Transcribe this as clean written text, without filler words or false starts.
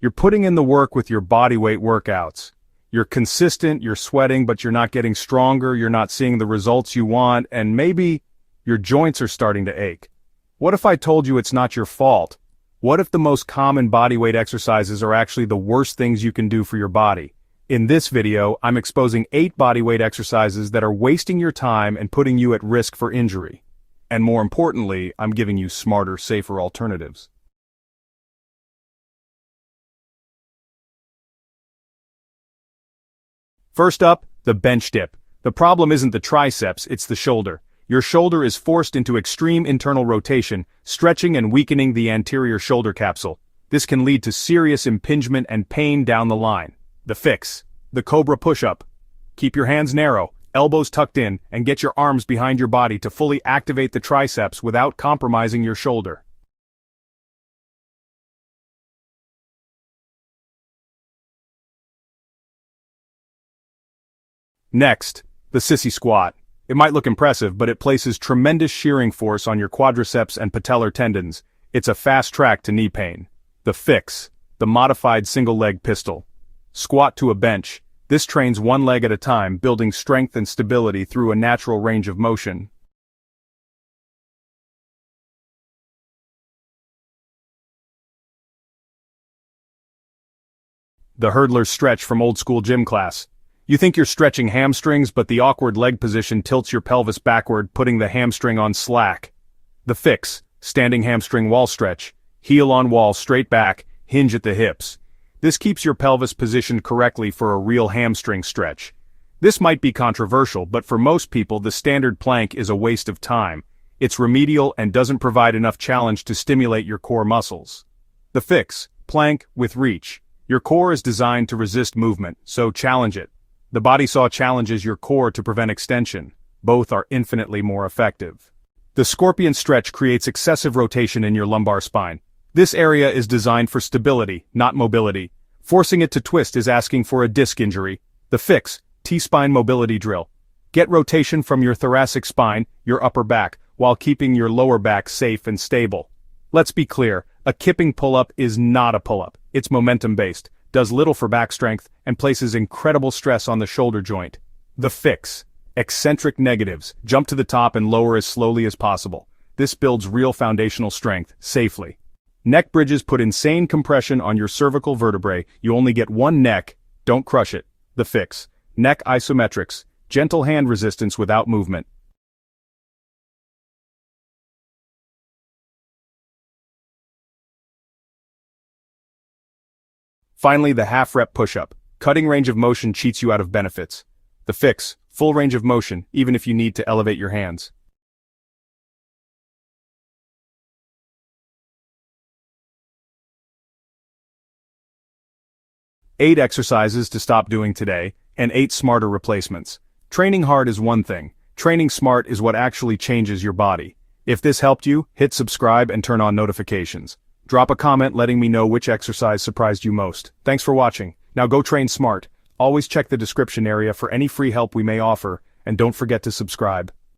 You're putting in the work with your bodyweight workouts. You're consistent, you're sweating, but you're not getting stronger, you're not seeing the results you want, and maybe your joints are starting to ache. What if I told you it's not your fault? What if the most common bodyweight exercises are actually the worst things you can do for your body? In this video, I'm exposing 8 bodyweight exercises that are wasting your time and putting you at risk for injury. And more importantly, I'm giving you smarter, safer alternatives. First up, the bench dip. The problem isn't the triceps, it's the shoulder. Your shoulder is forced into extreme internal rotation, stretching and weakening the anterior shoulder capsule. This can lead to serious impingement and pain down the line. The fix: the cobra push-up. Keep your hands narrow, elbows tucked in, and get your arms behind your body to fully activate the triceps without compromising your shoulder. Next, the sissy squat. It might look impressive, but it places tremendous shearing force on your quadriceps and patellar tendons. It's a fast track to knee pain. The fix: the modified single-leg pistol. Squat to a bench. This trains one leg at a time, building strength and stability through a natural range of motion. The hurdler's stretch from old-school gym class. You think you're stretching hamstrings, but the awkward leg position tilts your pelvis backward, putting the hamstring on slack. The fix: standing hamstring wall stretch. Heel on wall, straight back, hinge at the hips. This keeps your pelvis positioned correctly for a real hamstring stretch. This might be controversial, but for most people the standard plank is a waste of time. It's remedial and doesn't provide enough challenge to stimulate your core muscles. The fix: plank with reach. Your core is designed to resist movement, so challenge it. The body saw challenges your core to prevent extension. Both are infinitely more effective. The scorpion stretch creates excessive rotation in your lumbar spine. This area is designed for stability, not mobility. Forcing it to twist is asking for a disc injury. The fix: T-spine mobility drill. Get rotation from your thoracic spine, your upper back, while keeping your lower back safe and stable. Let's be clear, a kipping pull-up is not a pull-up. It's momentum-based, does little for back strength, and places incredible stress on the shoulder joint. The fix: eccentric negatives. Jump to the top and lower as slowly as possible. This builds real foundational strength, safely. Neck bridges put insane compression on your cervical vertebrae. You only get one neck, don't crush it. The fix: neck isometrics. Gentle hand resistance without movement. Finally, the half-rep push-up. Cutting range of motion cheats you out of benefits. The fix: full range of motion, even if you need to elevate your hands. Eight exercises to stop doing today, and 8 smarter replacements. Training hard is one thing. Training smart is what actually changes your body. If this helped you, hit subscribe and turn on notifications. Drop a comment letting me know which exercise surprised you most. Thanks for watching. Now go train smart. Always check the description area for any free help we may offer, and don't forget to subscribe.